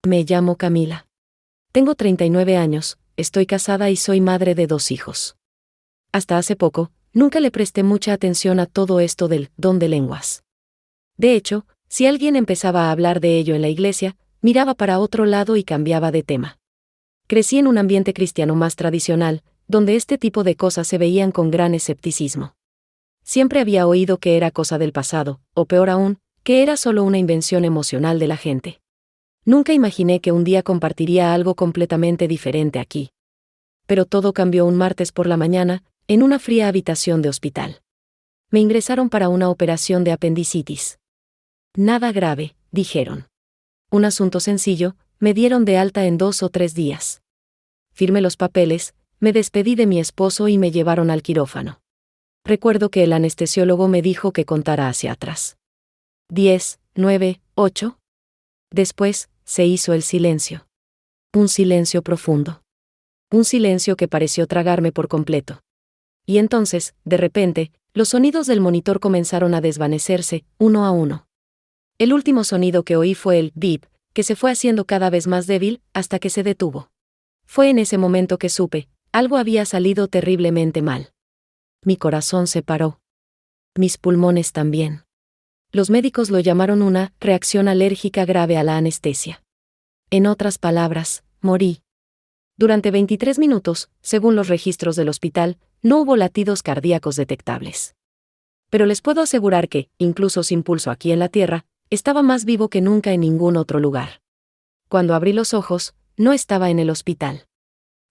Me llamo Camila. Tengo 39 años, estoy casada y soy madre de 2 hijos. Hasta hace poco, nunca le presté mucha atención a todo esto del don de lenguas. De hecho, si alguien empezaba a hablar de ello en la iglesia, miraba para otro lado y cambiaba de tema. Crecí en un ambiente cristiano más tradicional, donde este tipo de cosas se veían con gran escepticismo. Siempre había oído que era cosa del pasado, o peor aún, que era solo una invención emocional de la gente. Nunca imaginé que un día compartiría algo completamente diferente aquí. Pero todo cambió un martes por la mañana, en una fría habitación de hospital. Me ingresaron para una operación de apendicitis. Nada grave, dijeron. Un asunto sencillo, me dieron de alta en 2 o 3 días. Firmé los papeles, me despedí de mi esposo y me llevaron al quirófano. Recuerdo que el anestesiólogo me dijo que contara hacia atrás. 10, 9, 8. Después, se hizo el silencio. Un silencio profundo. Un silencio que pareció tragarme por completo. Y entonces, de repente, los sonidos del monitor comenzaron a desvanecerse, uno a uno. El último sonido que oí fue el beep, que se fue haciendo cada vez más débil, hasta que se detuvo. Fue en ese momento que supe, algo había salido terriblemente mal. Mi corazón se paró. Mis pulmones también. Los médicos lo llamaron una reacción alérgica grave a la anestesia. En otras palabras, morí. Durante 23 minutos, según los registros del hospital, no hubo latidos cardíacos detectables. Pero les puedo asegurar que, incluso sin pulso aquí en la Tierra, estaba más vivo que nunca en ningún otro lugar. Cuando abrí los ojos, no estaba en el hospital.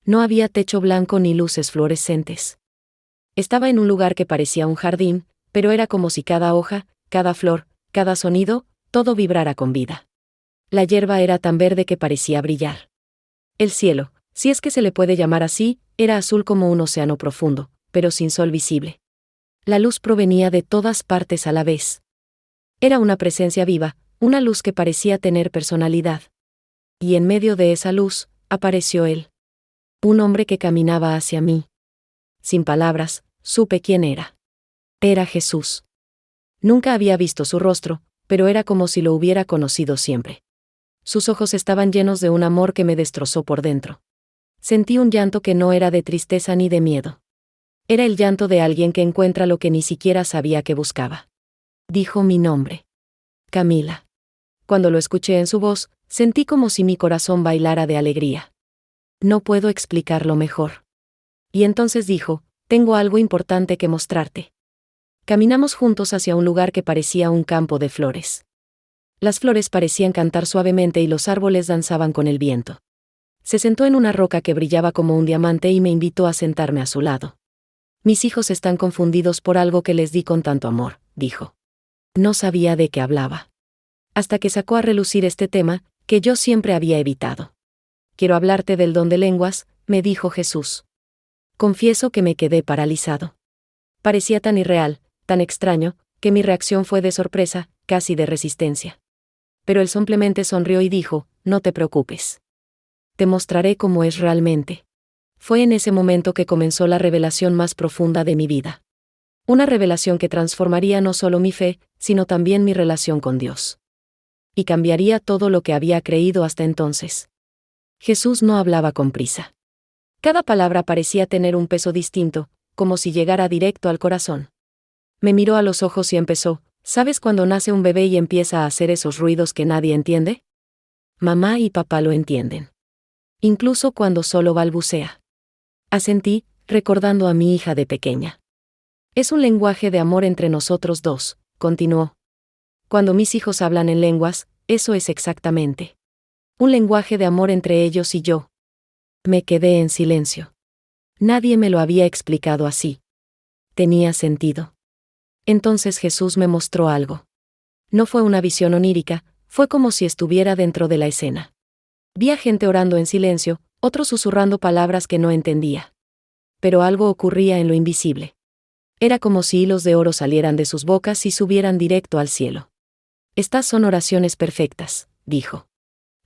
No había techo blanco ni luces fluorescentes. Estaba en un lugar que parecía un jardín, pero era como si cada hoja, cada flor, cada sonido, todo vibrara con vida. La hierba era tan verde que parecía brillar. El cielo, si es que se le puede llamar así, era azul como un océano profundo, pero sin sol visible. La luz provenía de todas partes a la vez. Era una presencia viva, una luz que parecía tener personalidad. Y en medio de esa luz, apareció él. Un hombre que caminaba hacia mí. Sin palabras, supe quién era. Era Jesús. Nunca había visto su rostro, pero era como si lo hubiera conocido siempre. Sus ojos estaban llenos de un amor que me destrozó por dentro. Sentí un llanto que no era de tristeza ni de miedo. Era el llanto de alguien que encuentra lo que ni siquiera sabía que buscaba. Dijo mi nombre. Camila. Cuando lo escuché en su voz, sentí como si mi corazón bailara de alegría. No puedo explicarlo mejor. Y entonces dijo, tengo algo importante que mostrarte. Caminamos juntos hacia un lugar que parecía un campo de flores. Las flores parecían cantar suavemente y los árboles danzaban con el viento. Se sentó en una roca que brillaba como un diamante y me invitó a sentarme a su lado. Mis hijos están confundidos por algo que les di con tanto amor, dijo. No sabía de qué hablaba. Hasta que sacó a relucir este tema, que yo siempre había evitado. Quiero hablarte del don de lenguas, me dijo Jesús. Confieso que me quedé paralizado. Parecía tan irreal, tan extraño, que mi reacción fue de sorpresa, casi de resistencia. Pero él simplemente sonrió y dijo, no te preocupes. Te mostraré cómo es realmente. Fue en ese momento que comenzó la revelación más profunda de mi vida. Una revelación que transformaría no solo mi fe, sino también mi relación con Dios. Y cambiaría todo lo que había creído hasta entonces. Jesús no hablaba con prisa. Cada palabra parecía tener un peso distinto, como si llegara directo al corazón. Me miró a los ojos y empezó, ¿sabes cuando nace un bebé y empieza a hacer esos ruidos que nadie entiende? Mamá y papá lo entienden. Incluso cuando solo balbucea. Asentí, recordando a mi hija de pequeña. Es un lenguaje de amor entre nosotros dos, continuó. Cuando mis hijos hablan en lenguas, eso es exactamente. Un lenguaje de amor entre ellos y yo. Me quedé en silencio. Nadie me lo había explicado así. Tenía sentido. Entonces Jesús me mostró algo. No fue una visión onírica, fue como si estuviera dentro de la escena. Vi a gente orando en silencio, otros susurrando palabras que no entendía. Pero algo ocurría en lo invisible. Era como si hilos de oro salieran de sus bocas y subieran directo al cielo. Estas son oraciones perfectas, dijo.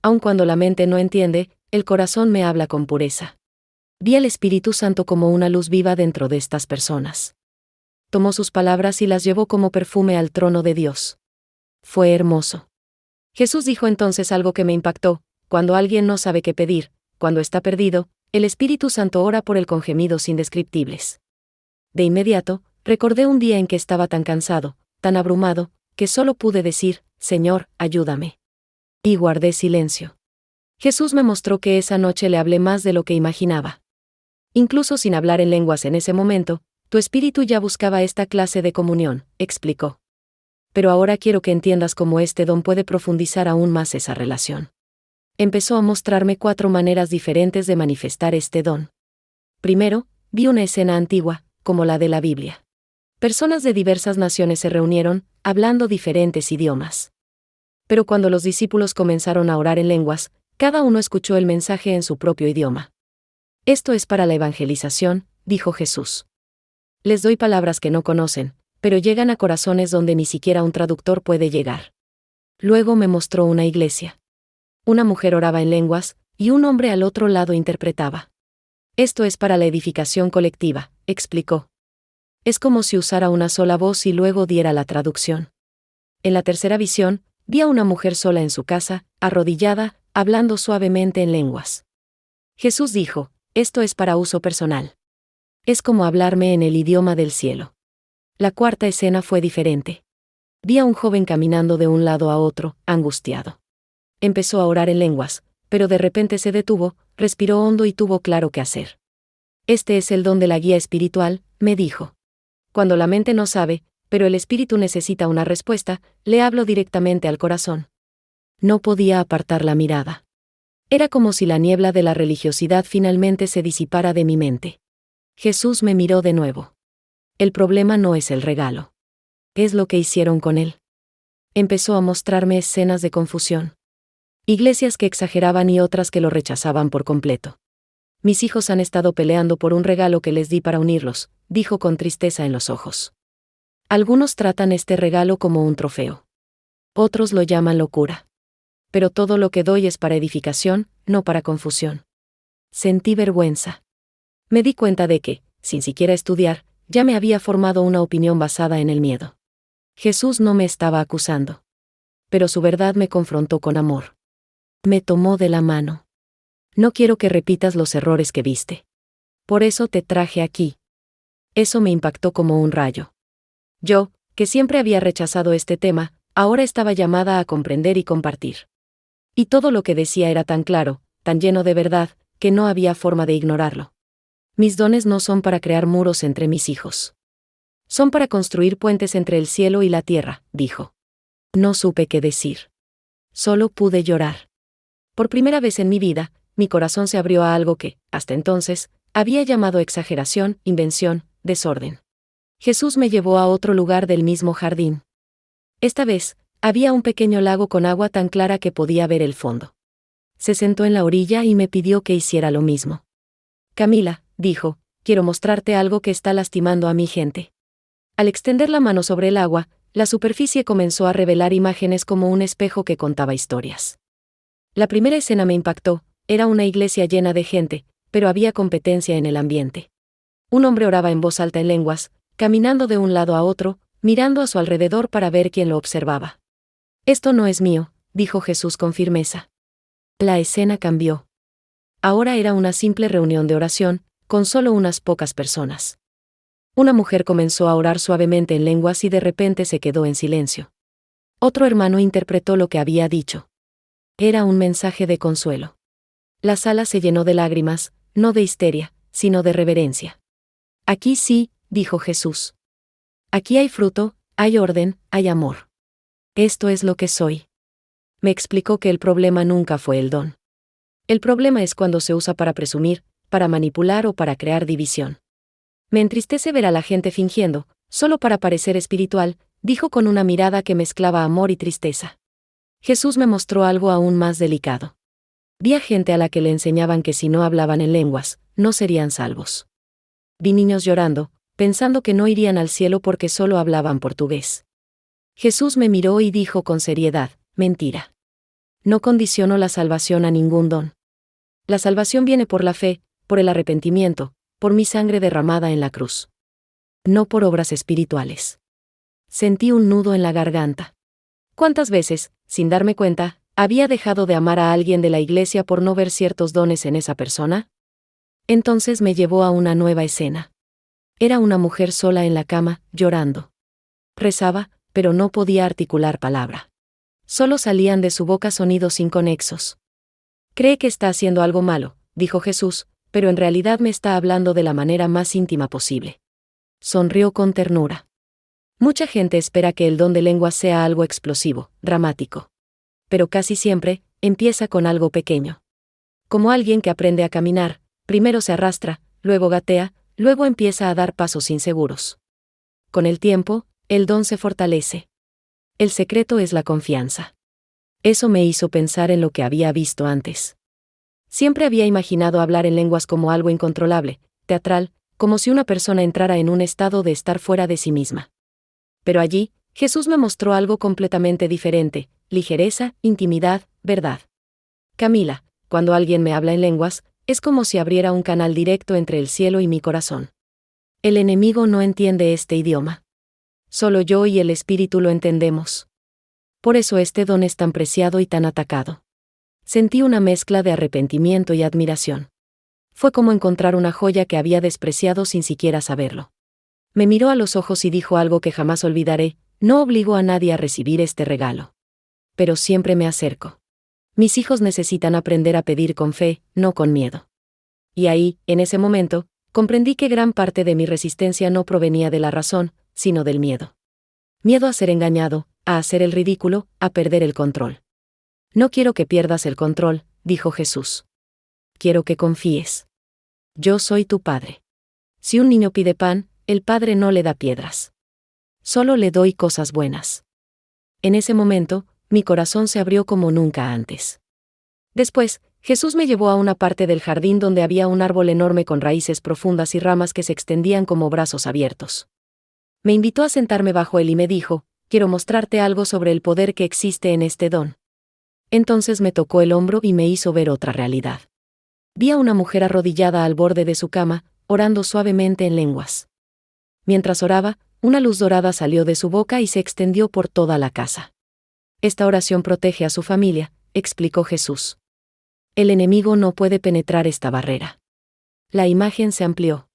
Aun cuando la mente no entiende, el corazón me habla con pureza. Vi al Espíritu Santo como una luz viva dentro de estas personas. Tomó sus palabras y las llevó como perfume al trono de Dios. Fue hermoso. Jesús dijo entonces algo que me impactó, cuando alguien no sabe qué pedir, cuando está perdido, el Espíritu Santo ora por él con gemidos indescriptibles. De inmediato, recordé un día en que estaba tan cansado, tan abrumado, que solo pude decir, Señor, ayúdame. Y guardé silencio. Jesús me mostró que esa noche le hablé más de lo que imaginaba. Incluso sin hablar en lenguas en ese momento, tu espíritu ya buscaba esta clase de comunión, explicó. Pero ahora quiero que entiendas cómo este don puede profundizar aún más esa relación. Empezó a mostrarme 4 maneras diferentes de manifestar este don. Primero, vi una escena antigua, como la de la Biblia. Personas de diversas naciones se reunieron, hablando diferentes idiomas. Pero cuando los discípulos comenzaron a orar en lenguas, cada uno escuchó el mensaje en su propio idioma. Esto es para la evangelización, dijo Jesús. Les doy palabras que no conocen, pero llegan a corazones donde ni siquiera un traductor puede llegar. Luego me mostró una iglesia. Una mujer oraba en lenguas, y un hombre al otro lado interpretaba. Esto es para la edificación colectiva, explicó. Es como si usara una sola voz y luego diera la traducción. En la tercera visión, vi a una mujer sola en su casa, arrodillada, hablando suavemente en lenguas. Jesús dijo, esto es para uso personal. Es como hablarme en el idioma del cielo. La cuarta escena fue diferente. Vi a un joven caminando de un lado a otro, angustiado. Empezó a orar en lenguas, pero de repente se detuvo, respiró hondo y tuvo claro qué hacer. Este es el don de la guía espiritual, me dijo. Cuando la mente no sabe, pero el espíritu necesita una respuesta, le hablo directamente al corazón. No podía apartar la mirada. Era como si la niebla de la religiosidad finalmente se disipara de mi mente. Jesús me miró de nuevo. El problema no es el regalo. Es lo que hicieron con él. Empezó a mostrarme escenas de confusión. Iglesias que exageraban y otras que lo rechazaban por completo. Mis hijos han estado peleando por un regalo que les di para unirlos, dijo con tristeza en los ojos. Algunos tratan este regalo como un trofeo. Otros lo llaman locura. Pero todo lo que doy es para edificación, no para confusión. Sentí vergüenza. Me di cuenta de que, sin siquiera estudiar, ya me había formado una opinión basada en el miedo. Jesús no me estaba acusando. Pero su verdad me confrontó con amor. Me tomó de la mano. No quiero que repitas los errores que viste. Por eso te traje aquí. Eso me impactó como un rayo. Yo, que siempre había rechazado este tema, ahora estaba llamada a comprender y compartir. Y todo lo que decía era tan claro, tan lleno de verdad, que no había forma de ignorarlo. Mis dones no son para crear muros entre mis hijos. Son para construir puentes entre el cielo y la tierra, dijo. No supe qué decir. Solo pude llorar. Por primera vez en mi vida, mi corazón se abrió a algo que, hasta entonces, había llamado exageración, invención, desorden. Jesús me llevó a otro lugar del mismo jardín. Esta vez, había un pequeño lago con agua tan clara que podía ver el fondo. Se sentó en la orilla y me pidió que hiciera lo mismo. Camila, dijo, quiero mostrarte algo que está lastimando a mi gente. Al extender la mano sobre el agua, la superficie comenzó a revelar imágenes como un espejo que contaba historias. La primera escena me impactó, era una iglesia llena de gente, pero había competencia en el ambiente. Un hombre oraba en voz alta en lenguas, caminando de un lado a otro, mirando a su alrededor para ver quién lo observaba. Esto no es mío, dijo Jesús con firmeza. La escena cambió. Ahora era una simple reunión de oración, con solo unas pocas personas. Una mujer comenzó a orar suavemente en lenguas y de repente se quedó en silencio. Otro hermano interpretó lo que había dicho. Era un mensaje de consuelo. La sala se llenó de lágrimas, no de histeria, sino de reverencia. Aquí sí, dijo Jesús. Aquí hay fruto, hay orden, hay amor. Esto es lo que soy. Me explicó que el problema nunca fue el don. El problema es cuando se usa para presumir, para manipular o para crear división. Me entristece ver a la gente fingiendo, solo para parecer espiritual, dijo con una mirada que mezclaba amor y tristeza. Jesús me mostró algo aún más delicado. Vi a gente a la que le enseñaban que si no hablaban en lenguas, no serían salvos. Vi niños llorando, pensando que no irían al cielo porque solo hablaban portugués. Jesús me miró y dijo con seriedad, mentira. No condiciono la salvación a ningún don. La salvación viene por la fe, por el arrepentimiento, por mi sangre derramada en la cruz. No por obras espirituales. Sentí un nudo en la garganta. ¿Cuántas veces, sin darme cuenta, ¿Había dejado de amar a alguien de la iglesia por no ver ciertos dones en esa persona? Entonces me llevó a una nueva escena. Era una mujer sola en la cama, llorando. Rezaba, pero no podía articular palabra. Solo salían de su boca sonidos inconexos. Cree que está haciendo algo malo, dijo Jesús, pero en realidad me está hablando de la manera más íntima posible. Sonrió con ternura. Mucha gente espera que el don de lenguas sea algo explosivo, dramático. Pero casi siempre, empieza con algo pequeño. Como alguien que aprende a caminar, primero se arrastra, luego gatea, luego empieza a dar pasos inseguros. Con el tiempo, el don se fortalece. El secreto es la confianza. Eso me hizo pensar en lo que había visto antes. Siempre había imaginado hablar en lenguas como algo incontrolable, teatral, como si una persona entrara en un estado de estar fuera de sí misma. Pero allí, Jesús me mostró algo completamente diferente: ligereza, intimidad, verdad. Camila, cuando alguien me habla en lenguas, es como si abriera un canal directo entre el cielo y mi corazón. El enemigo no entiende este idioma. Solo yo y el Espíritu lo entendemos. Por eso este don es tan preciado y tan atacado. Sentí una mezcla de arrepentimiento y admiración. Fue como encontrar una joya que había despreciado sin siquiera saberlo. Me miró a los ojos y dijo algo que jamás olvidaré: no obligo a nadie a recibir este regalo. Pero siempre me acerco. Mis hijos necesitan aprender a pedir con fe, no con miedo. Y ahí, en ese momento, comprendí que gran parte de mi resistencia no provenía de la razón, sino del miedo. Miedo a ser engañado, a hacer el ridículo, a perder el control. No quiero que pierdas el control, dijo Jesús. Quiero que confíes. Yo soy tu padre. Si un niño pide pan, el padre no le da piedras. Solo le doy cosas buenas. En ese momento, mi corazón se abrió como nunca antes. Después, Jesús me llevó a una parte del jardín donde había un árbol enorme con raíces profundas y ramas que se extendían como brazos abiertos. Me invitó a sentarme bajo él y me dijo: quiero mostrarte algo sobre el poder que existe en este don. Entonces me tocó el hombro y me hizo ver otra realidad. Vi a una mujer arrodillada al borde de su cama, orando suavemente en lenguas. Mientras oraba, una luz dorada salió de su boca y se extendió por toda la casa. Esta oración protege a su familia, explicó Jesús. El enemigo no puede penetrar esta barrera. La imagen se amplió.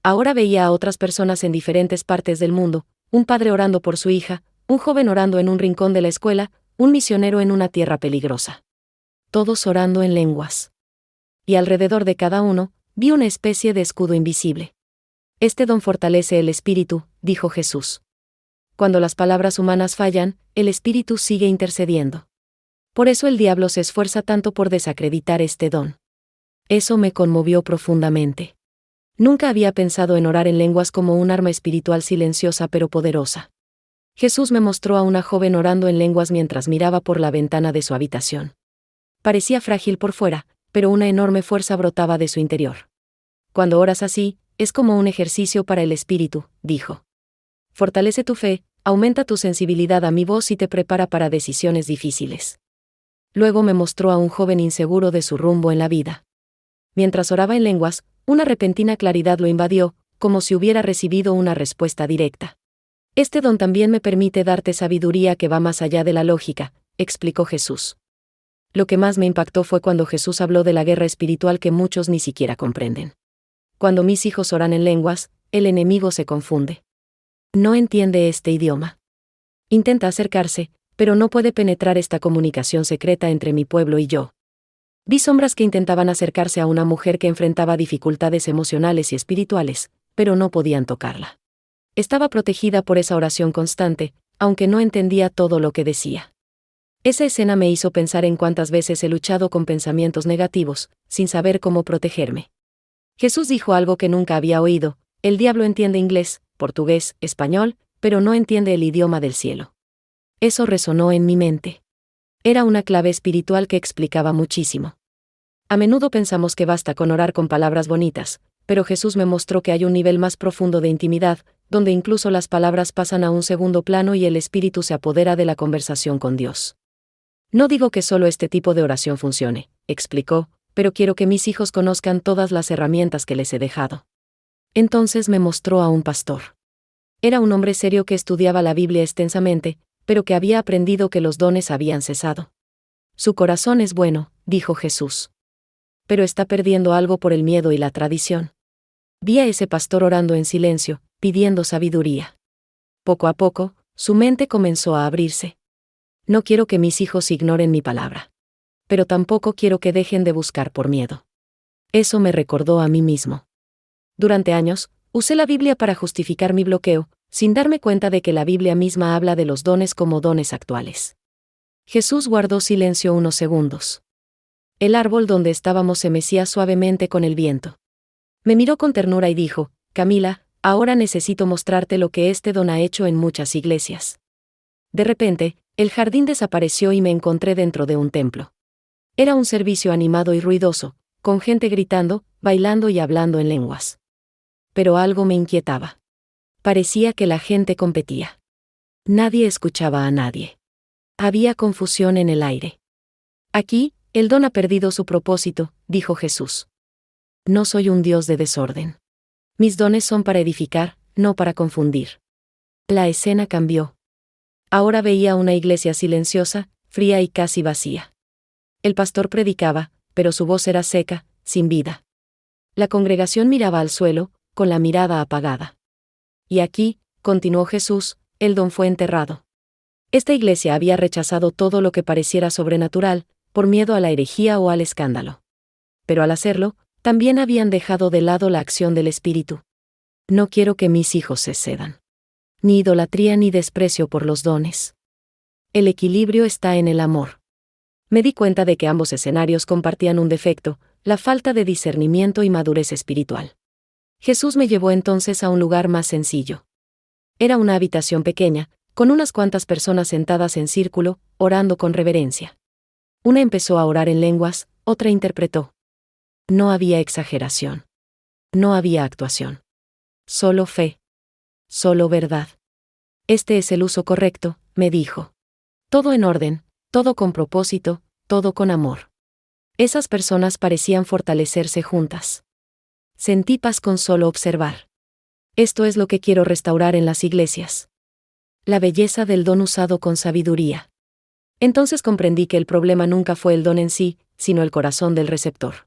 Ahora veía a otras personas en diferentes partes del mundo: un padre orando por su hija, un joven orando en un rincón de la escuela, un misionero en una tierra peligrosa. Todos orando en lenguas. Y alrededor de cada uno, vi una especie de escudo invisible. Este don fortalece el espíritu, dijo Jesús. Cuando las palabras humanas fallan, el espíritu sigue intercediendo. Por eso el diablo se esfuerza tanto por desacreditar este don. Eso me conmovió profundamente. Nunca había pensado en orar en lenguas como un arma espiritual silenciosa pero poderosa. Jesús me mostró a una joven orando en lenguas mientras miraba por la ventana de su habitación. Parecía frágil por fuera, pero una enorme fuerza brotaba de su interior. Cuando oras así, es como un ejercicio para el espíritu, dijo. Fortalece tu fe, aumenta tu sensibilidad a mi voz y te prepara para decisiones difíciles. Luego me mostró a un joven inseguro de su rumbo en la vida. Mientras oraba en lenguas, una repentina claridad lo invadió, como si hubiera recibido una respuesta directa. Este don también me permite darte sabiduría que va más allá de la lógica, explicó Jesús. Lo que más me impactó fue cuando Jesús habló de la guerra espiritual que muchos ni siquiera comprenden. Cuando mis hijos oran en lenguas, el enemigo se confunde. No entiende este idioma. Intenta acercarse, pero no puede penetrar esta comunicación secreta entre mi pueblo y yo. Vi sombras que intentaban acercarse a una mujer que enfrentaba dificultades emocionales y espirituales, pero no podían tocarla. Estaba protegida por esa oración constante, aunque no entendía todo lo que decía. Esa escena me hizo pensar en cuántas veces he luchado con pensamientos negativos, sin saber cómo protegerme. Jesús dijo algo que nunca había oído: el diablo entiende inglés, portugués, español, pero no entiende el idioma del cielo. Eso resonó en mi mente. Era una clave espiritual que explicaba muchísimo. A menudo pensamos que basta con orar con palabras bonitas, pero Jesús me mostró que hay un nivel más profundo de intimidad, donde incluso las palabras pasan a un segundo plano y el espíritu se apodera de la conversación con Dios. No digo que solo este tipo de oración funcione, explicó, pero quiero que mis hijos conozcan todas las herramientas que les he dejado. Entonces me mostró a un pastor. Era un hombre serio que estudiaba la Biblia extensamente, pero que había aprendido que los dones habían cesado. Su corazón es bueno, dijo Jesús. Pero está perdiendo algo por el miedo y la tradición. Vi a ese pastor orando en silencio, pidiendo sabiduría. Poco a poco, su mente comenzó a abrirse. No quiero que mis hijos ignoren mi palabra. Pero tampoco quiero que dejen de buscar por miedo. Eso me recordó a mí mismo. Durante años, usé la Biblia para justificar mi bloqueo, sin darme cuenta de que la Biblia misma habla de los dones como dones actuales. Jesús guardó silencio unos segundos. El árbol donde estábamos se mecía suavemente con el viento. Me miró con ternura y dijo: Camila, ahora necesito mostrarte lo que este don ha hecho en muchas iglesias. De repente, el jardín desapareció y me encontré dentro de un templo. Era un servicio animado y ruidoso, con gente gritando, bailando y hablando en lenguas. Pero algo me inquietaba. Parecía que la gente competía. Nadie escuchaba a nadie. Había confusión en el aire. Aquí, el don ha perdido su propósito, dijo Jesús. No soy un Dios de desorden. Mis dones son para edificar, no para confundir. La escena cambió. Ahora veía una iglesia silenciosa, fría y casi vacía. El pastor predicaba, pero su voz era seca, sin vida. La congregación miraba al suelo, con la mirada apagada. Y aquí, continuó Jesús, el don fue enterrado. Esta iglesia había rechazado todo lo que pareciera sobrenatural, por miedo a la herejía o al escándalo. Pero al hacerlo, también habían dejado de lado la acción del Espíritu. No quiero que mis hijos se cedan. Ni idolatría ni desprecio por los dones. El equilibrio está en el amor. Me di cuenta de que ambos escenarios compartían un defecto, la falta de discernimiento y madurez espiritual. Jesús me llevó entonces a un lugar más sencillo. Era una habitación pequeña, con unas cuantas personas sentadas en círculo, orando con reverencia. Una empezó a orar en lenguas, otra interpretó. No había exageración. No había actuación. Solo fe. Solo verdad. Este es el uso correcto, me dijo. Todo en orden, todo con propósito, todo con amor. Esas personas parecían fortalecerse juntas. Sentí paz con solo observar. Esto es lo que quiero restaurar en las iglesias. La belleza del don usado con sabiduría. Entonces comprendí que el problema nunca fue el don en sí, sino el corazón del receptor.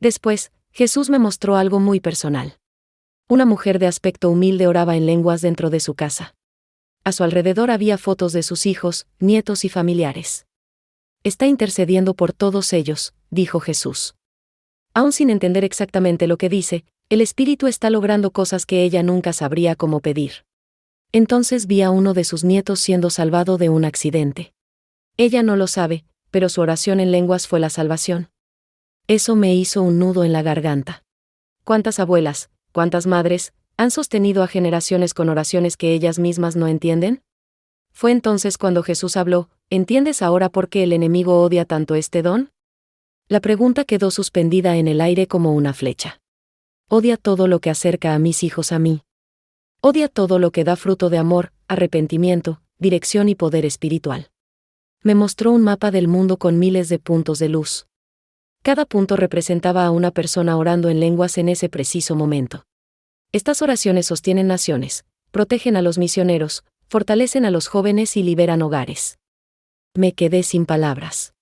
Después, Jesús me mostró algo muy personal. Una mujer de aspecto humilde oraba en lenguas dentro de su casa. A su alrededor había fotos de sus hijos, nietos y familiares. Está intercediendo por todos ellos, dijo Jesús. Aún sin entender exactamente lo que dice, el Espíritu está logrando cosas que ella nunca sabría cómo pedir. Entonces vi a uno de sus nietos siendo salvado de un accidente. Ella no lo sabe, pero su oración en lenguas fue la salvación. Eso me hizo un nudo en la garganta. ¿Cuántas abuelas, cuántas madres, han sostenido a generaciones con oraciones que ellas mismas no entienden? Fue entonces cuando Jesús habló: ¿entiendes ahora por qué el enemigo odia tanto este don? La pregunta quedó suspendida en el aire como una flecha. Odia todo lo que acerca a mis hijos a mí. Odia todo lo que da fruto de amor, arrepentimiento, dirección y poder espiritual. Me mostró un mapa del mundo con miles de puntos de luz. Cada punto representaba a una persona orando en lenguas en ese preciso momento. Estas oraciones sostienen naciones, protegen a los misioneros, fortalecen a los jóvenes y liberan hogares. Me quedé sin palabras.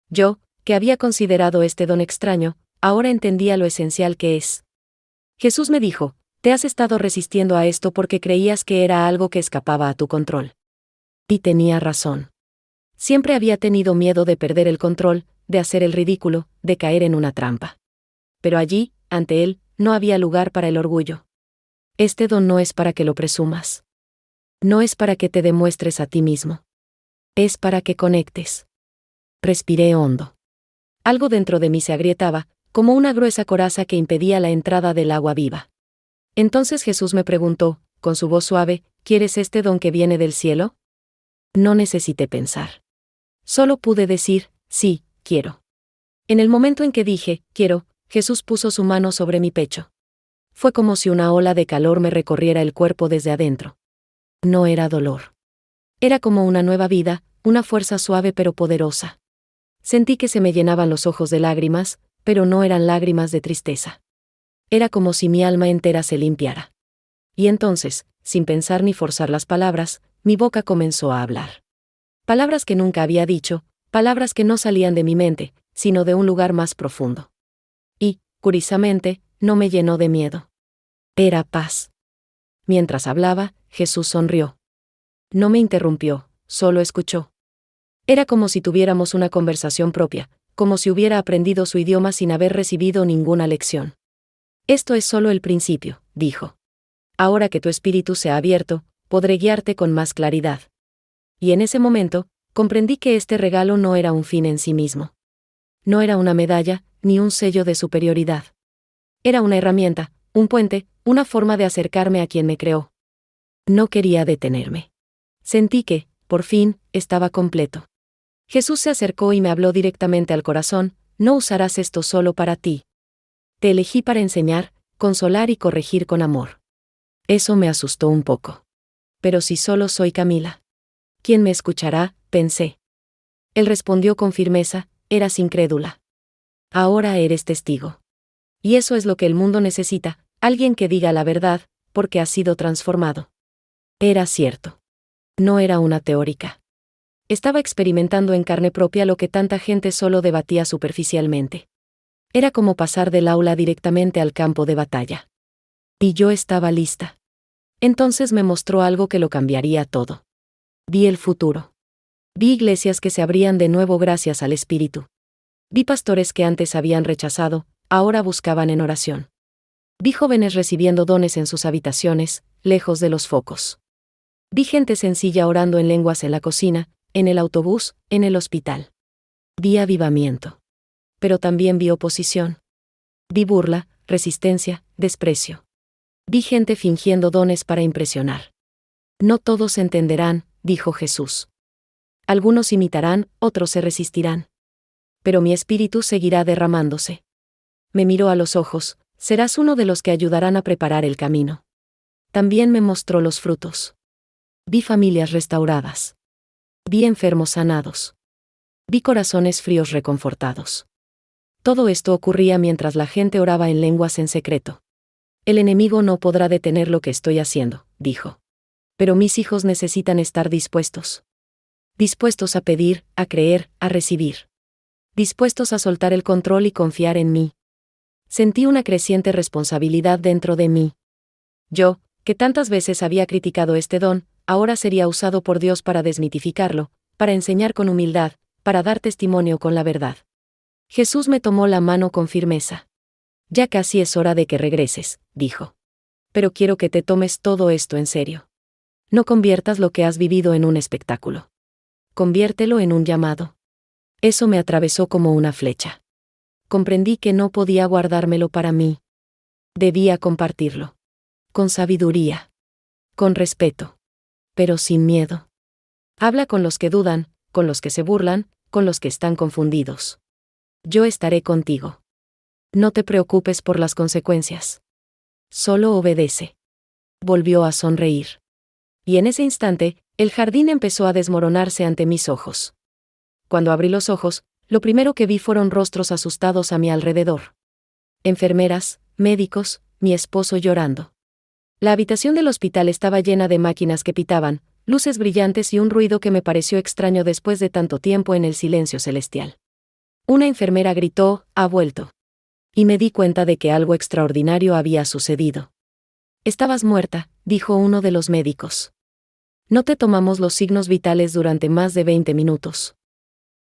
Yo, que había considerado este don extraño, ahora entendía lo esencial que es. Jesús me dijo: te has estado resistiendo a esto porque creías que era algo que escapaba a tu control. Y tenía razón. Siempre había tenido miedo de perder el control, de hacer el ridículo, de caer en una trampa. Pero allí, ante él, no había lugar para el orgullo. Este don no es para que lo presumas. No es para que te demuestres a ti mismo. Es para que conectes. Respiré hondo. Algo dentro de mí se agrietaba, como una gruesa coraza que impedía la entrada del agua viva. Entonces Jesús me preguntó, con su voz suave: ¿quieres este don que viene del cielo? No necesité pensar. Solo pude decir: sí, quiero. En el momento en que dije, quiero, Jesús puso su mano sobre mi pecho. Fue como si una ola de calor me recorriera el cuerpo desde adentro. No era dolor. Era como una nueva vida, una fuerza suave pero poderosa. Sentí que se me llenaban los ojos de lágrimas, pero no eran lágrimas de tristeza. Era como si mi alma entera se limpiara. Y entonces, sin pensar ni forzar las palabras, mi boca comenzó a hablar. Palabras que nunca había dicho, palabras que no salían de mi mente, sino de un lugar más profundo. Y, curiosamente, no me llenó de miedo. Era paz. Mientras hablaba, Jesús sonrió. No me interrumpió, solo escuchó. Era como si tuviéramos una conversación propia, como si hubiera aprendido su idioma sin haber recibido ninguna lección. Esto es solo el principio, dijo. Ahora que tu espíritu se ha abierto, podré guiarte con más claridad. Y en ese momento, comprendí que este regalo no era un fin en sí mismo. No era una medalla, ni un sello de superioridad. Era una herramienta, un puente, una forma de acercarme a quien me creó. No quería detenerme. Sentí que, por fin, estaba completo. Jesús se acercó y me habló directamente al corazón: no usarás esto solo para ti. Te elegí para enseñar, consolar y corregir con amor. Eso me asustó un poco. Pero si solo soy Camila, ¿quién me escuchará?, pensé. Él respondió con firmeza: eras incrédula. Ahora eres testigo. Y eso es lo que el mundo necesita, alguien que diga la verdad, porque ha sido transformado. Era cierto. No era una teórica. Estaba experimentando en carne propia lo que tanta gente solo debatía superficialmente. Era como pasar del aula directamente al campo de batalla. Y yo estaba lista. Entonces me mostró algo que lo cambiaría todo. Vi el futuro. Vi iglesias que se abrían de nuevo gracias al Espíritu. Vi pastores que antes habían rechazado, ahora buscaban en oración. Vi jóvenes recibiendo dones en sus habitaciones, lejos de los focos. Vi gente sencilla orando en lenguas en la cocina, en el autobús, en el hospital. Vi avivamiento. Pero también vi oposición. Vi burla, resistencia, desprecio. Vi gente fingiendo dones para impresionar. No todos entenderán, dijo Jesús. Algunos imitarán, otros se resistirán. Pero mi espíritu seguirá derramándose. Me miró a los ojos: serás uno de los que ayudarán a preparar el camino. También me mostró los frutos. Vi familias restauradas. Vi enfermos sanados. Vi corazones fríos reconfortados. Todo esto ocurría mientras la gente oraba en lenguas en secreto. El enemigo no podrá detener lo que estoy haciendo, dijo. Pero mis hijos necesitan estar dispuestos. Dispuestos a pedir, a creer, a recibir. Dispuestos a soltar el control y confiar en mí. Sentí una creciente responsabilidad dentro de mí. Yo, que tantas veces había criticado este don, ahora sería usado por Dios para desmitificarlo, para enseñar con humildad, para dar testimonio con la verdad. Jesús me tomó la mano con firmeza. Ya casi es hora de que regreses, dijo. Pero quiero que te tomes todo esto en serio. No conviertas lo que has vivido en un espectáculo. Conviértelo en un llamado. Eso me atravesó como una flecha. Comprendí que no podía guardármelo para mí. Debía compartirlo. Con sabiduría. Con respeto. Pero sin miedo. Habla con los que dudan, con los que se burlan, con los que están confundidos. Yo estaré contigo. No te preocupes por las consecuencias. Solo obedece. Volvió a sonreír. Y en ese instante, el jardín empezó a desmoronarse ante mis ojos. Cuando abrí los ojos, lo primero que vi fueron rostros asustados a mi alrededor. Enfermeras, médicos, mi esposo llorando. La habitación del hospital estaba llena de máquinas que pitaban, luces brillantes y un ruido que me pareció extraño después de tanto tiempo en el silencio celestial. Una enfermera gritó: «Ha vuelto». Y me di cuenta de que algo extraordinario había sucedido. «Estabas muerta», dijo uno de los médicos. «No te tomamos los signos vitales durante más de 20 minutos».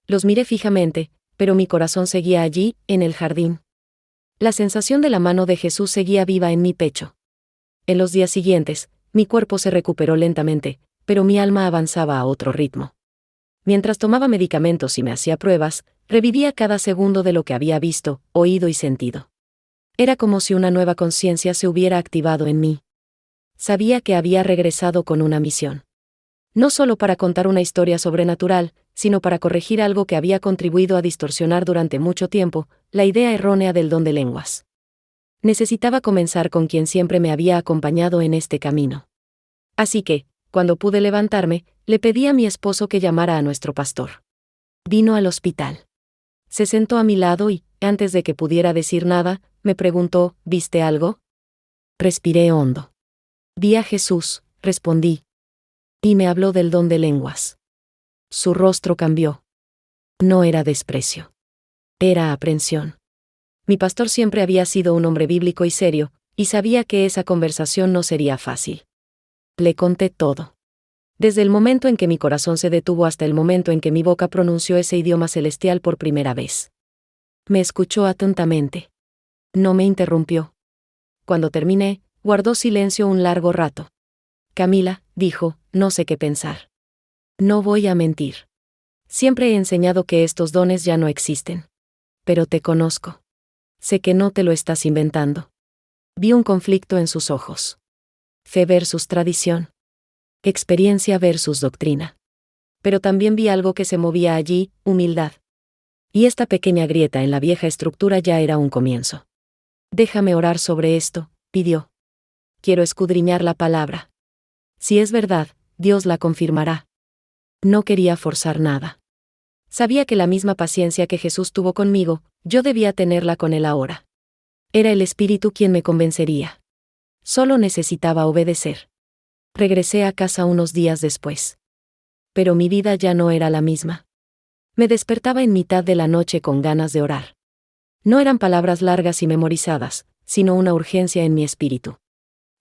Los miré fijamente, pero mi corazón seguía allí, en el jardín. La sensación de la mano de Jesús seguía viva en mi pecho. En los días siguientes, mi cuerpo se recuperó lentamente, pero mi alma avanzaba a otro ritmo. Mientras tomaba medicamentos y me hacía pruebas, revivía cada segundo de lo que había visto, oído y sentido. Era como si una nueva conciencia se hubiera activado en mí. Sabía que había regresado con una misión. No solo para contar una historia sobrenatural, sino para corregir algo que había contribuido a distorsionar durante mucho tiempo, la idea errónea del don de lenguas. Necesitaba comenzar con quien siempre me había acompañado en este camino. Así que, cuando pude levantarme, le pedí a mi esposo que llamara a nuestro pastor. Vino al hospital. Se sentó a mi lado y, antes de que pudiera decir nada, me preguntó: «¿Viste algo?». Respiré hondo. «Vi a Jesús», respondí. Y me habló del don de lenguas. Su rostro cambió. No era desprecio. Era aprensión. Mi pastor siempre había sido un hombre bíblico y serio, y sabía que esa conversación no sería fácil. Le conté todo. Desde el momento en que mi corazón se detuvo hasta el momento en que mi boca pronunció ese idioma celestial por primera vez. Me escuchó atentamente. No me interrumpió. Cuando terminé, guardó silencio un largo rato. Camila, dijo, no sé qué pensar. No voy a mentir. Siempre he enseñado que estos dones ya no existen. Pero te conozco. Sé que no te lo estás inventando. Vi un conflicto en sus ojos. Fe versus tradición. Experiencia versus doctrina. Pero también vi algo que se movía allí, humildad. Y esta pequeña grieta en la vieja estructura ya era un comienzo. Déjame orar sobre esto, pidió. Quiero escudriñar la palabra. Si es verdad, Dios la confirmará. No quería forzar nada. Sabía que la misma paciencia que Jesús tuvo conmigo, yo debía tenerla con él ahora. Era el Espíritu quien me convencería. Solo necesitaba obedecer. Regresé a casa unos días después. Pero mi vida ya no era la misma. Me despertaba en mitad de la noche con ganas de orar. No eran palabras largas y memorizadas, sino una urgencia en mi espíritu.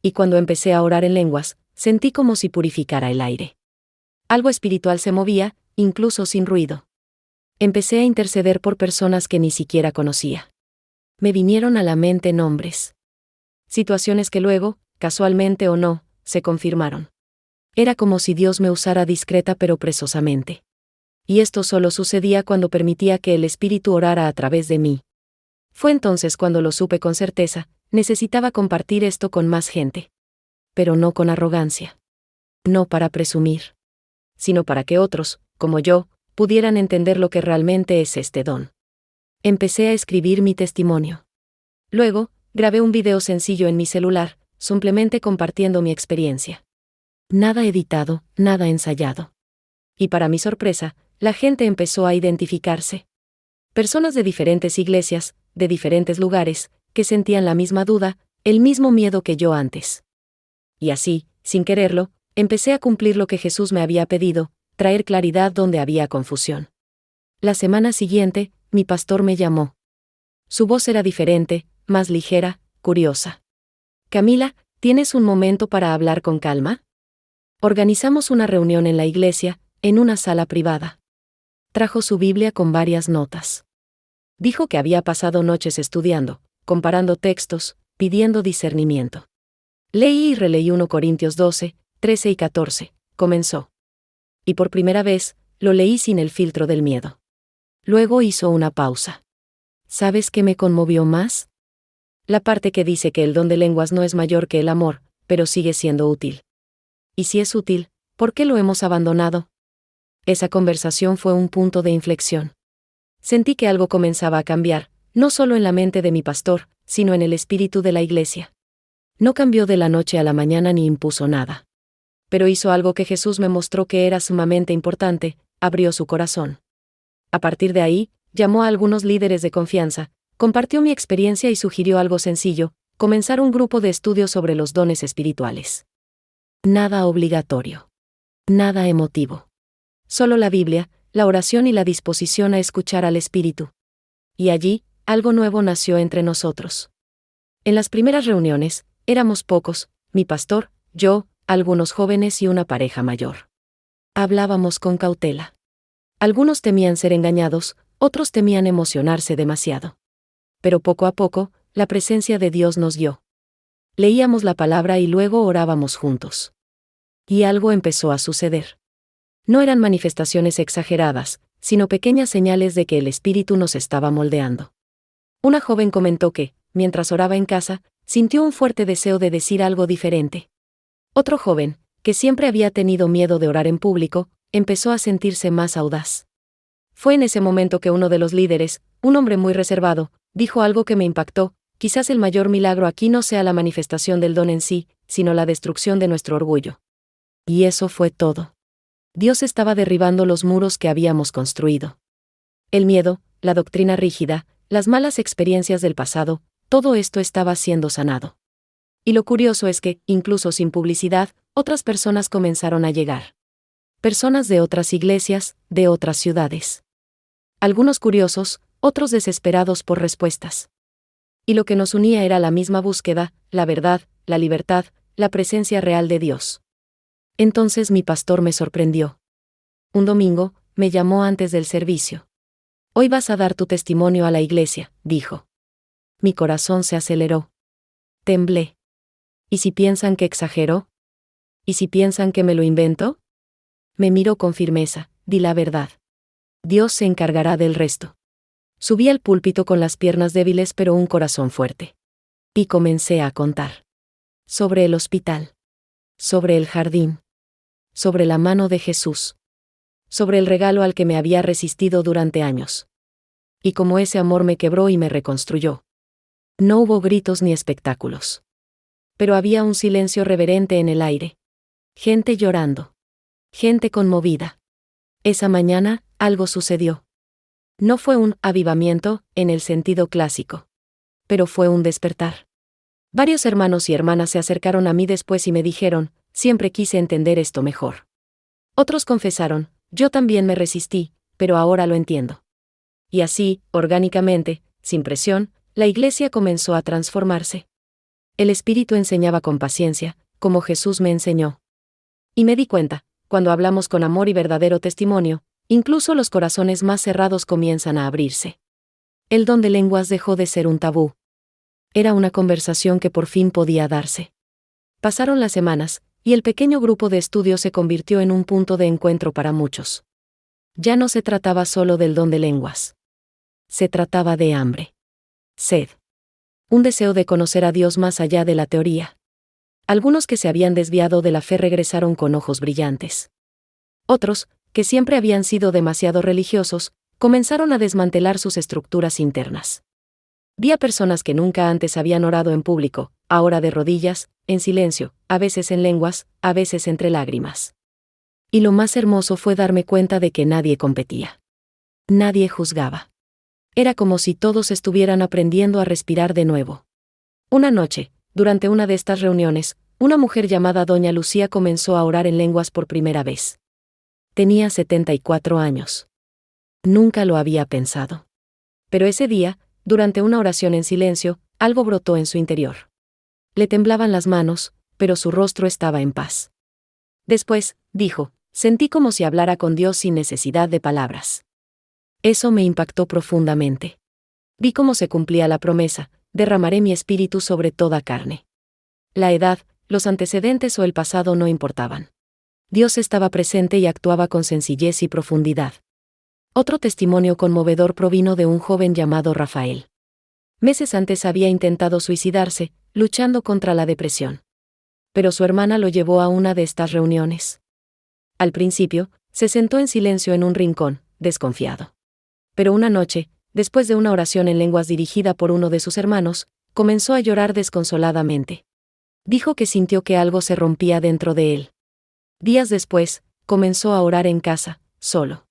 Y cuando empecé a orar en lenguas, sentí como si purificara el aire. Algo espiritual se movía, incluso sin ruido. Empecé a interceder por personas que ni siquiera conocía. Me vinieron a la mente nombres. Situaciones que luego, casualmente o no, se confirmaron. Era como si Dios me usara discreta pero presosamente. Y esto solo sucedía cuando permitía que el Espíritu orara a través de mí. Fue entonces cuando lo supe con certeza, necesitaba compartir esto con más gente. Pero no con arrogancia. No para presumir. Sino para que otros, como yo, pudieran entender lo que realmente es este don. Empecé a escribir mi testimonio. Luego, grabé un video sencillo en mi celular, simplemente compartiendo mi experiencia. Nada editado, nada ensayado. Y para mi sorpresa, la gente empezó a identificarse. Personas de diferentes iglesias, de diferentes lugares, que sentían la misma duda, el mismo miedo que yo antes. Y así, sin quererlo, empecé a cumplir lo que Jesús me había pedido, traer claridad donde había confusión. La semana siguiente, mi pastor me llamó. Su voz era diferente, más ligera, curiosa. Camila, ¿tienes un momento para hablar con calma? Organizamos una reunión en la iglesia, en una sala privada. Trajo su Biblia con varias notas. Dijo que había pasado noches estudiando, comparando textos, pidiendo discernimiento. Leí y releí 1 Corintios 12, 13 y 14, comenzó. Y por primera vez, lo leí sin el filtro del miedo. Luego hizo una pausa. ¿Sabes qué me conmovió más? La parte que dice que el don de lenguas no es mayor que el amor, pero sigue siendo útil. Y si es útil, ¿por qué lo hemos abandonado? Esa conversación fue un punto de inflexión. Sentí que algo comenzaba a cambiar, no solo en la mente de mi pastor, sino en el espíritu de la iglesia. No cambió de la noche a la mañana ni impuso nada. Pero hizo algo que Jesús me mostró que era sumamente importante, abrió su corazón. A partir de ahí, llamó a algunos líderes de confianza, compartió mi experiencia y sugirió algo sencillo, comenzar un grupo de estudio sobre los dones espirituales. Nada obligatorio. Nada emotivo. Solo la Biblia, la oración y la disposición a escuchar al Espíritu. Y allí, algo nuevo nació entre nosotros. En las primeras reuniones, éramos pocos, mi pastor, yo, algunos jóvenes y una pareja mayor. Hablábamos con cautela. Algunos temían ser engañados, otros temían emocionarse demasiado. Pero poco a poco, la presencia de Dios nos guió. Leíamos la palabra y luego orábamos juntos. Y algo empezó a suceder. No eran manifestaciones exageradas, sino pequeñas señales de que el Espíritu nos estaba moldeando. Una joven comentó que, mientras oraba en casa, sintió un fuerte deseo de decir algo diferente. Otro joven, que siempre había tenido miedo de orar en público, empezó a sentirse más audaz. Fue en ese momento que uno de los líderes, un hombre muy reservado, dijo algo que me impactó: quizás el mayor milagro aquí no sea la manifestación del don en sí, sino la destrucción de nuestro orgullo. Y eso fue todo. Dios estaba derribando los muros que habíamos construido. El miedo, la doctrina rígida, las malas experiencias del pasado, todo esto estaba siendo sanado. Y lo curioso es que, incluso sin publicidad, otras personas comenzaron a llegar. Personas de otras iglesias, de otras ciudades. Algunos curiosos, otros desesperados por respuestas. Y lo que nos unía era la misma búsqueda, la verdad, la libertad, la presencia real de Dios. Entonces mi pastor me sorprendió. Un domingo, me llamó antes del servicio. Hoy vas a dar tu testimonio a la iglesia, dijo. Mi corazón se aceleró. Temblé. ¿Y si piensan que exagero? ¿Y si piensan que me lo invento? Me miró con firmeza, di la verdad. Dios se encargará del resto. Subí al púlpito con las piernas débiles pero un corazón fuerte. Y comencé a contar. Sobre el hospital. Sobre el jardín. Sobre la mano de Jesús. Sobre el regalo al que me había resistido durante años. Y cómo ese amor me quebró y me reconstruyó. No hubo gritos ni espectáculos. Pero había un silencio reverente en el aire. Gente llorando. Gente conmovida. Esa mañana, algo sucedió. No fue un avivamiento, en el sentido clásico. Pero fue un despertar. Varios hermanos y hermanas se acercaron a mí después y me dijeron, siempre quise entender esto mejor. Otros confesaron, yo también me resistí, pero ahora lo entiendo. Y así, orgánicamente, sin presión, la iglesia comenzó a transformarse. El Espíritu enseñaba con paciencia, como Jesús me enseñó. Y me di cuenta, cuando hablamos con amor y verdadero testimonio, incluso los corazones más cerrados comienzan a abrirse. El don de lenguas dejó de ser un tabú. Era una conversación que por fin podía darse. Pasaron las semanas, y el pequeño grupo de estudio se convirtió en un punto de encuentro para muchos. Ya no se trataba solo del don de lenguas. Se trataba de hambre. Sed. Un deseo de conocer a Dios más allá de la teoría. Algunos que se habían desviado de la fe regresaron con ojos brillantes. Otros, que siempre habían sido demasiado religiosos, comenzaron a desmantelar sus estructuras internas. Vi a personas que nunca antes habían orado en público, ahora de rodillas, en silencio, a veces en lenguas, a veces entre lágrimas. Y lo más hermoso fue darme cuenta de que nadie competía. Nadie juzgaba. Era como si todos estuvieran aprendiendo a respirar de nuevo. Una noche, durante una de estas reuniones, una mujer llamada Doña Lucía comenzó a orar en lenguas por primera vez. Tenía 74 años. Nunca lo había pensado. Pero ese día, durante una oración en silencio, algo brotó en su interior. Le temblaban las manos, pero su rostro estaba en paz. Después, dijo, sentí como si hablara con Dios sin necesidad de palabras. Eso me impactó profundamente. Vi cómo se cumplía la promesa, derramaré mi espíritu sobre toda carne. La edad, los antecedentes o el pasado no importaban. Dios estaba presente y actuaba con sencillez y profundidad. Otro testimonio conmovedor provino de un joven llamado Rafael. Meses antes había intentado suicidarse, luchando contra la depresión. Pero su hermana lo llevó a una de estas reuniones. Al principio, se sentó en silencio en un rincón, desconfiado. Pero una noche, después de una oración en lenguas dirigida por uno de sus hermanos, comenzó a llorar desconsoladamente. Dijo que sintió que algo se rompía dentro de él. Días después, comenzó a orar en casa, solo.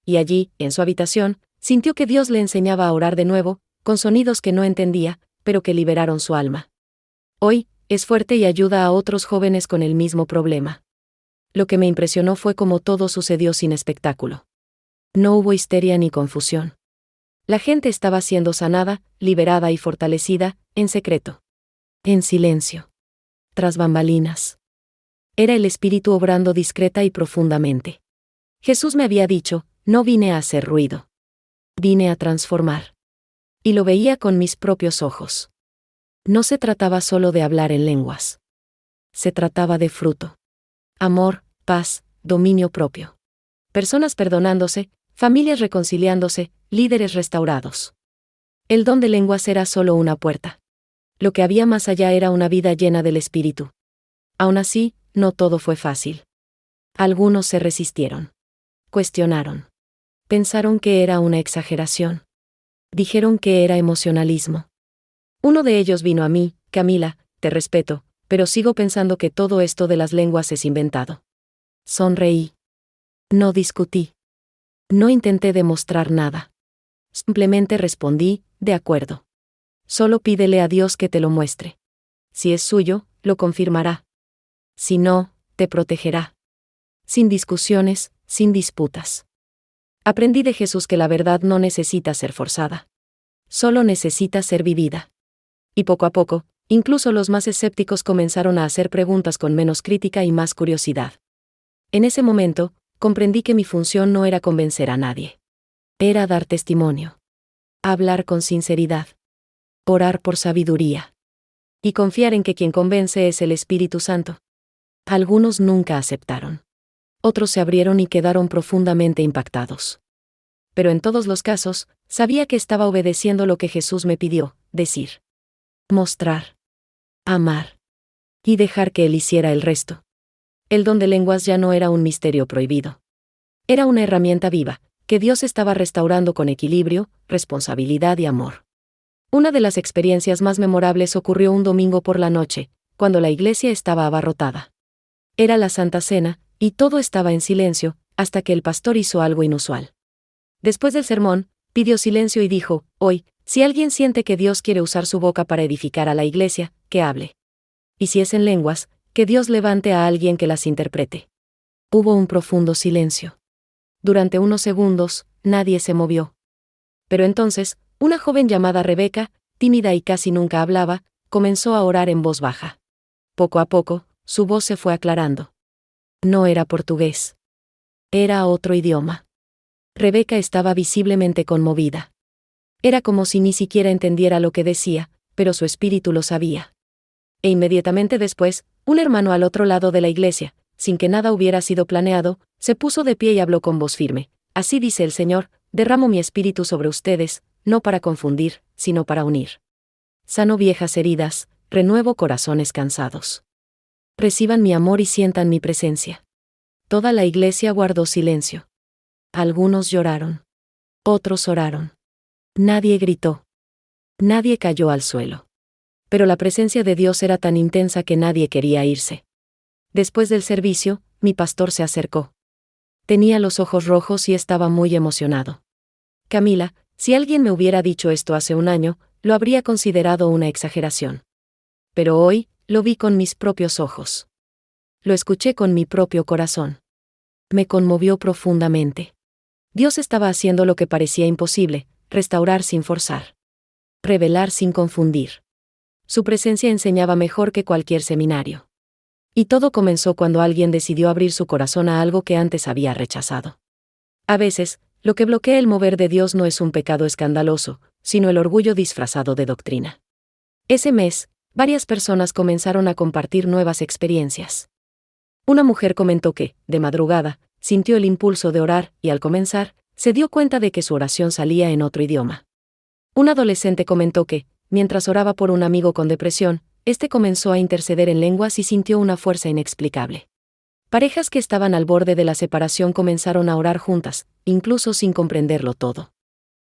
Y allí, en su habitación, sintió que Dios le enseñaba a orar de nuevo, con sonidos que no entendía, pero que liberaron su alma. Hoy, es fuerte y ayuda a otros jóvenes con el mismo problema. Lo que me impresionó fue cómo todo sucedió sin espectáculo. No hubo histeria ni confusión. La gente estaba siendo sanada, liberada y fortalecida, en secreto. En silencio. Tras bambalinas. Era el Espíritu obrando discreta y profundamente. Jesús me había dicho, no vine a hacer ruido. Vine a transformar. Y lo veía con mis propios ojos. No se trataba solo de hablar en lenguas. Se trataba de fruto. Amor, paz, dominio propio. Personas perdonándose, familias reconciliándose, líderes restaurados. El don de lenguas era solo una puerta. Lo que había más allá era una vida llena del Espíritu. Aún así, no todo fue fácil. Algunos se resistieron. Cuestionaron. Pensaron que era una exageración. Dijeron que era emocionalismo. Uno de ellos vino a mí, Camila, te respeto, pero sigo pensando que todo esto de las lenguas es inventado. Sonreí. No discutí. No intenté demostrar nada. Simplemente respondí, de acuerdo. Solo pídele a Dios que te lo muestre. Si es suyo, lo confirmará. Si no, te protegerá. Sin discusiones, sin disputas. Aprendí de Jesús que la verdad no necesita ser forzada. Solo necesita ser vivida. Y poco a poco, incluso los más escépticos comenzaron a hacer preguntas con menos crítica y más curiosidad. En ese momento, comprendí que mi función no era convencer a nadie. Era dar testimonio. Hablar con sinceridad. Orar por sabiduría. Y confiar en que quien convence es el Espíritu Santo. Algunos nunca aceptaron. Otros se abrieron y quedaron profundamente impactados. Pero en todos los casos, sabía que estaba obedeciendo lo que Jesús me pidió, decir. Mostrar. Amar. Y dejar que Él hiciera el resto. El don de lenguas ya no era un misterio prohibido. Era una herramienta viva, que Dios estaba restaurando con equilibrio, responsabilidad y amor. Una de las experiencias más memorables ocurrió un domingo por la noche, cuando la iglesia estaba abarrotada. Era la Santa Cena, y todo estaba en silencio, hasta que el pastor hizo algo inusual. Después del sermón, pidió silencio y dijo, hoy, si alguien siente que Dios quiere usar su boca para edificar a la iglesia, que hable. Y si es en lenguas, que Dios levante a alguien que las interprete. Hubo un profundo silencio. Durante unos segundos, nadie se movió. Pero entonces, una joven llamada Rebeca, tímida y casi nunca hablaba, comenzó a orar en voz baja. Poco a poco, su voz se fue aclarando. No era portugués. Era otro idioma. Rebeca estaba visiblemente conmovida. Era como si ni siquiera entendiera lo que decía, pero su espíritu lo sabía. E inmediatamente después, un hermano al otro lado de la iglesia, sin que nada hubiera sido planeado, se puso de pie y habló con voz firme. Así dice el Señor, derramo mi espíritu sobre ustedes, no para confundir, sino para unir. Sano viejas heridas, renuevo corazones cansados. Reciban mi amor y sientan mi presencia. Toda la iglesia guardó silencio. Algunos lloraron. Otros oraron. Nadie gritó. Nadie cayó al suelo. Pero la presencia de Dios era tan intensa que nadie quería irse. Después del servicio, mi pastor se acercó. Tenía los ojos rojos y estaba muy emocionado. Camila, si alguien me hubiera dicho esto hace un año, lo habría considerado una exageración. Pero hoy, lo vi con mis propios ojos. Lo escuché con mi propio corazón. Me conmovió profundamente. Dios estaba haciendo lo que parecía imposible, restaurar sin forzar. Revelar sin confundir. Su presencia enseñaba mejor que cualquier seminario. Y todo comenzó cuando alguien decidió abrir su corazón a algo que antes había rechazado. A veces, lo que bloquea el mover de Dios no es un pecado escandaloso, sino el orgullo disfrazado de doctrina. Ese mes, varias personas comenzaron a compartir nuevas experiencias. Una mujer comentó que, de madrugada, sintió el impulso de orar y al comenzar, se dio cuenta de que su oración salía en otro idioma. Un adolescente comentó que, mientras oraba por un amigo con depresión, este comenzó a interceder en lenguas y sintió una fuerza inexplicable. Parejas que estaban al borde de la separación comenzaron a orar juntas, incluso sin comprenderlo todo.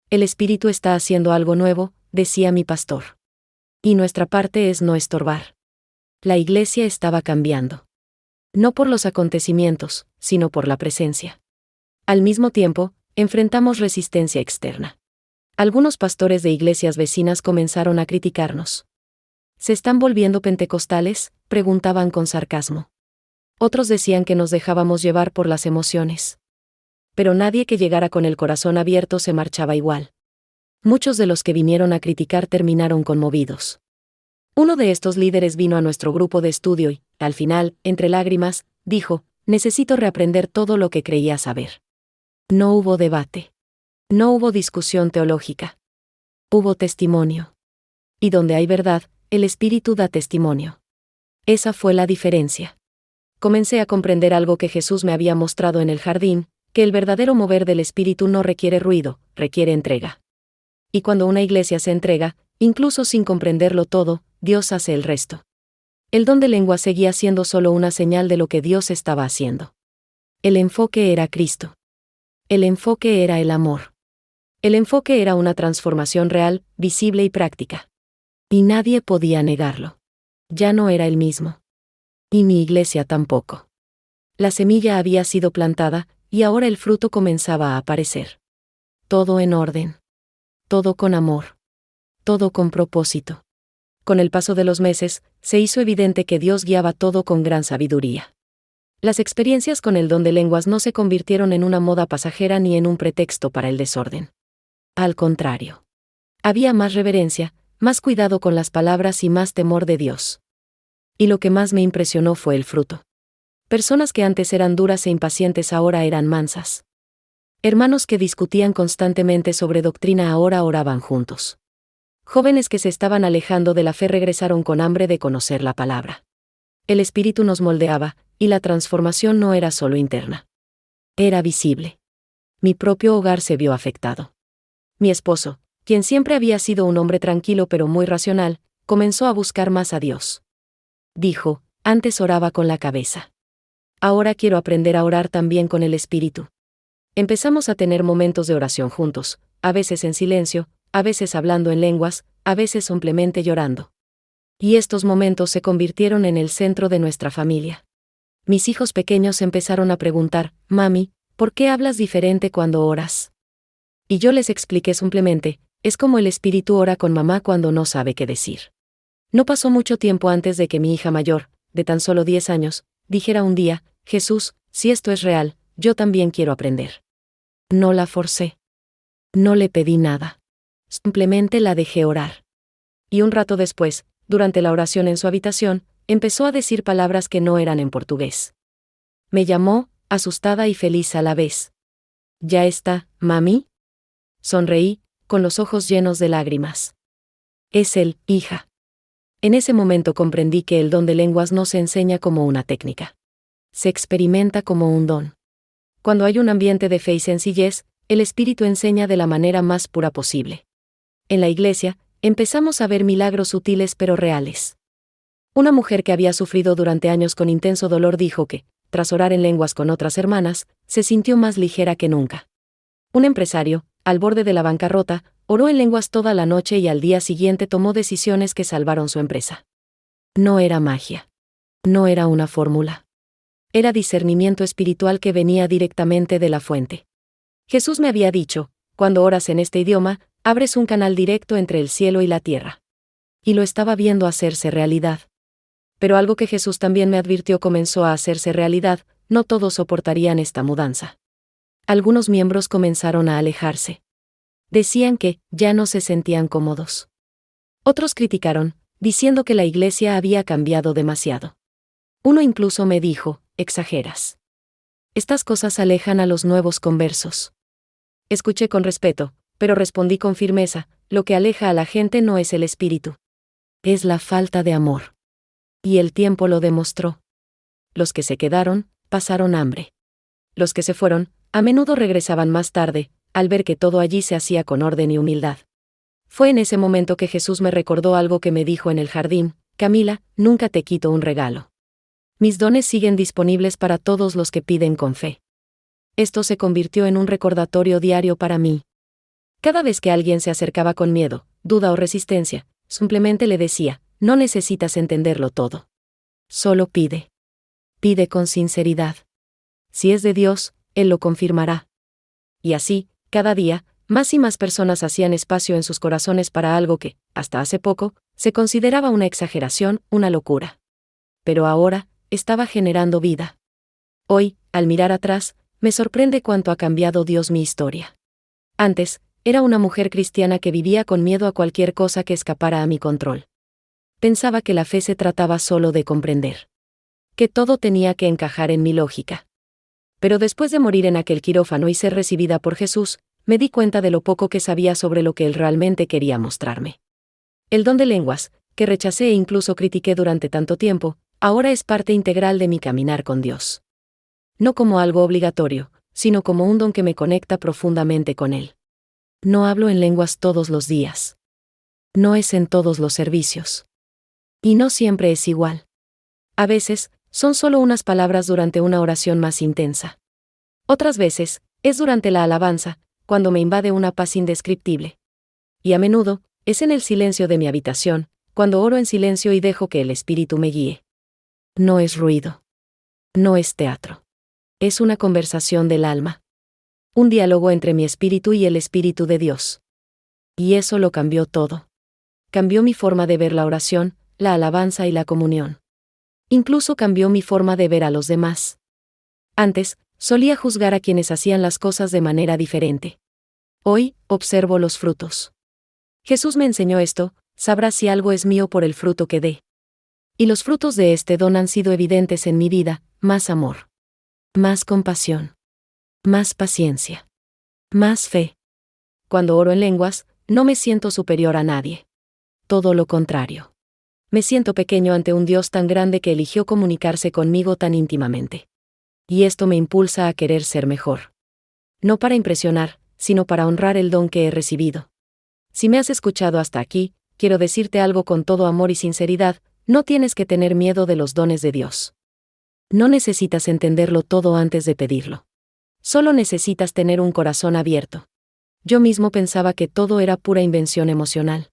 El Espíritu está haciendo algo nuevo, decía mi pastor. Y nuestra parte es no estorbar. La iglesia estaba cambiando. No por los acontecimientos, sino por la presencia. Al mismo tiempo, enfrentamos resistencia externa. Algunos pastores de iglesias vecinas comenzaron a criticarnos. ¿Se están volviendo pentecostales?, preguntaban con sarcasmo. Otros decían que nos dejábamos llevar por las emociones. Pero nadie que llegara con el corazón abierto se marchaba igual. Muchos de los que vinieron a criticar terminaron conmovidos. Uno de estos líderes vino a nuestro grupo de estudio y, al final, entre lágrimas, dijo, necesito reaprender todo lo que creía saber. No hubo debate. No hubo discusión teológica. Hubo testimonio. Y donde hay verdad, el Espíritu da testimonio. Esa fue la diferencia. Comencé a comprender algo que Jesús me había mostrado en el jardín, que el verdadero mover del Espíritu no requiere ruido, requiere entrega. Y cuando una iglesia se entrega, incluso sin comprenderlo todo, Dios hace el resto. El don de lengua seguía siendo solo una señal de lo que Dios estaba haciendo. El enfoque era Cristo. El enfoque era el amor. El enfoque era una transformación real, visible y práctica. Y nadie podía negarlo. Ya no era el mismo. Y mi iglesia tampoco. La semilla había sido plantada, y ahora el fruto comenzaba a aparecer. Todo en orden. Todo con amor. Todo con propósito. Con el paso de los meses, se hizo evidente que Dios guiaba todo con gran sabiduría. Las experiencias con el don de lenguas no se convirtieron en una moda pasajera ni en un pretexto para el desorden. Al contrario. Había más reverencia, más cuidado con las palabras y más temor de Dios. Y lo que más me impresionó fue el fruto. Personas que antes eran duras e impacientes ahora eran mansas. Hermanos que discutían constantemente sobre doctrina ahora oraban juntos. Jóvenes que se estaban alejando de la fe regresaron con hambre de conocer la palabra. El Espíritu nos moldeaba, y la transformación no era solo interna. Era visible. Mi propio hogar se vio afectado. Mi esposo, quien siempre había sido un hombre tranquilo pero muy racional, comenzó a buscar más a Dios. Dijo, antes oraba con la cabeza. Ahora quiero aprender a orar también con el Espíritu. Empezamos a tener momentos de oración juntos, a veces en silencio, a veces hablando en lenguas, a veces simplemente llorando. Y estos momentos se convirtieron en el centro de nuestra familia. Mis hijos pequeños empezaron a preguntar, Mami, ¿por qué hablas diferente cuando oras? Y yo les expliqué simplemente, es como el Espíritu ora con mamá cuando no sabe qué decir. No pasó mucho tiempo antes de que mi hija mayor, de tan solo 10 años, dijera un día, Jesús, si esto es real, yo también quiero aprender. No la forcé. No le pedí nada. Simplemente la dejé orar. Y un rato después, durante la oración en su habitación, empezó a decir palabras que no eran en portugués. Me llamó, asustada y feliz a la vez. ¿Ya está, mami? Sonreí, con los ojos llenos de lágrimas. Es él, hija. En ese momento comprendí que el don de lenguas no se enseña como una técnica. Se experimenta como un don. Cuando hay un ambiente de fe y sencillez, el Espíritu enseña de la manera más pura posible. En la iglesia, empezamos a ver milagros sutiles pero reales. Una mujer que había sufrido durante años con intenso dolor dijo que, tras orar en lenguas con otras hermanas, se sintió más ligera que nunca. Un empresario, al borde de la bancarrota, oró en lenguas toda la noche y al día siguiente tomó decisiones que salvaron su empresa. No era magia. No era una fórmula. Era discernimiento espiritual que venía directamente de la fuente. Jesús me había dicho, cuando oras en este idioma, abres un canal directo entre el cielo y la tierra. Y lo estaba viendo hacerse realidad. Pero algo que Jesús también me advirtió comenzó a hacerse realidad, no todos soportarían esta mudanza. Algunos miembros comenzaron a alejarse. Decían que ya no se sentían cómodos. Otros criticaron, diciendo que la iglesia había cambiado demasiado. Uno incluso me dijo, exageras. Estas cosas alejan a los nuevos conversos. Escuché con respeto, pero respondí con firmeza, lo que aleja a la gente no es el espíritu. Es la falta de amor. Y el tiempo lo demostró. Los que se quedaron, pasaron hambre. Los que se fueron, a menudo regresaban más tarde, al ver que todo allí se hacía con orden y humildad. Fue en ese momento que Jesús me recordó algo que me dijo en el jardín, Camila, nunca te quito un regalo. Mis dones siguen disponibles para todos los que piden con fe. Esto se convirtió en un recordatorio diario para mí. Cada vez que alguien se acercaba con miedo, duda o resistencia, simplemente le decía, no necesitas entenderlo todo. Solo pide. Pide con sinceridad. Si es de Dios, Él lo confirmará. Y así, cada día, más y más personas hacían espacio en sus corazones para algo que, hasta hace poco, se consideraba una exageración, una locura. Pero ahora, estaba generando vida. Hoy, al mirar atrás, me sorprende cuánto ha cambiado Dios mi historia. Antes, era una mujer cristiana que vivía con miedo a cualquier cosa que escapara a mi control. Pensaba que la fe se trataba solo de comprender. Que todo tenía que encajar en mi lógica. Pero después de morir en aquel quirófano y ser recibida por Jesús, me di cuenta de lo poco que sabía sobre lo que Él realmente quería mostrarme. El don de lenguas, que rechacé e incluso critiqué durante tanto tiempo, ahora es parte integral de mi caminar con Dios. No como algo obligatorio, sino como un don que me conecta profundamente con Él. No hablo en lenguas todos los días. No es en todos los servicios. Y no siempre es igual. A veces, son solo unas palabras durante una oración más intensa. Otras veces, es durante la alabanza, cuando me invade una paz indescriptible. Y a menudo, es en el silencio de mi habitación, cuando oro en silencio y dejo que el Espíritu me guíe. No es ruido. No es teatro. Es una conversación del alma. Un diálogo entre mi espíritu y el Espíritu de Dios. Y eso lo cambió todo. Cambió mi forma de ver la oración, la alabanza y la comunión. Incluso cambió mi forma de ver a los demás. Antes, solía juzgar a quienes hacían las cosas de manera diferente. Hoy, observo los frutos. Jesús me enseñó esto: sabrás si algo es mío por el fruto que dé. Y los frutos de este don han sido evidentes en mi vida: más amor, más compasión, más paciencia, más fe. Cuando oro en lenguas, no me siento superior a nadie. Todo lo contrario. Me siento pequeño ante un Dios tan grande que eligió comunicarse conmigo tan íntimamente. Y esto me impulsa a querer ser mejor. No para impresionar, sino para honrar el don que he recibido. Si me has escuchado hasta aquí, quiero decirte algo con todo amor y sinceridad: no tienes que tener miedo de los dones de Dios. No necesitas entenderlo todo antes de pedirlo. Solo necesitas tener un corazón abierto. Yo mismo pensaba que todo era pura invención emocional.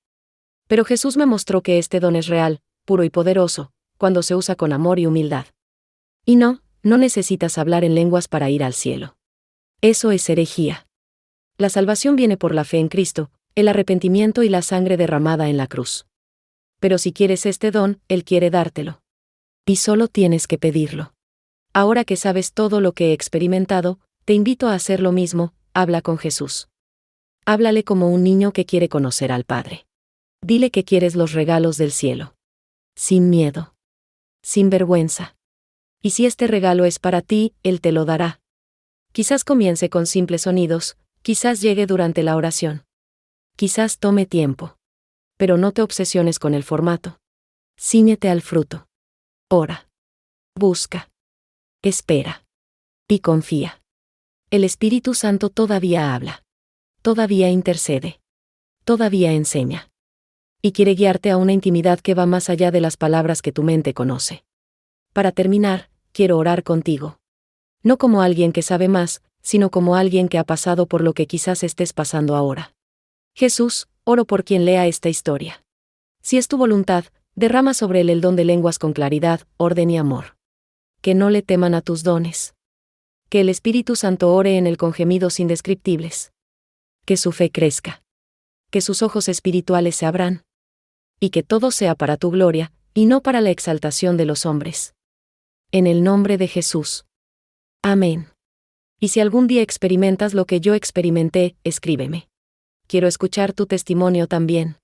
Pero Jesús me mostró que este don es real, puro y poderoso, cuando se usa con amor y humildad. Y no necesitas hablar en lenguas para ir al cielo. Eso es herejía. La salvación viene por la fe en Cristo, el arrepentimiento y la sangre derramada en la cruz. Pero si quieres este don, Él quiere dártelo. Y solo tienes que pedirlo. Ahora que sabes todo lo que he experimentado, te invito a hacer lo mismo: habla con Jesús. Háblale como un niño que quiere conocer al Padre. Dile que quieres los regalos del cielo. Sin miedo. Sin vergüenza. Y si este regalo es para ti, Él te lo dará. Quizás comience con simples sonidos, quizás llegue durante la oración. Quizás tome tiempo. Pero no te obsesiones con el formato. Cíñete al fruto. Ora. Busca. Espera. Y confía. El Espíritu Santo todavía habla. Todavía intercede. Todavía enseña. Y quiere guiarte a una intimidad que va más allá de las palabras que tu mente conoce. Para terminar, quiero orar contigo. No como alguien que sabe más, sino como alguien que ha pasado por lo que quizás estés pasando ahora. Jesús, oro por quien lea esta historia. Si es tu voluntad, derrama sobre él el don de lenguas con claridad, orden y amor. Que no le teman a tus dones. Que el Espíritu Santo ore en él con gemidos indescriptibles. Que su fe crezca. Que sus ojos espirituales se abran. Y que todo sea para tu gloria, y no para la exaltación de los hombres. En el nombre de Jesús. Amén. Y si algún día experimentas lo que yo experimenté, escríbeme. Quiero escuchar tu testimonio también.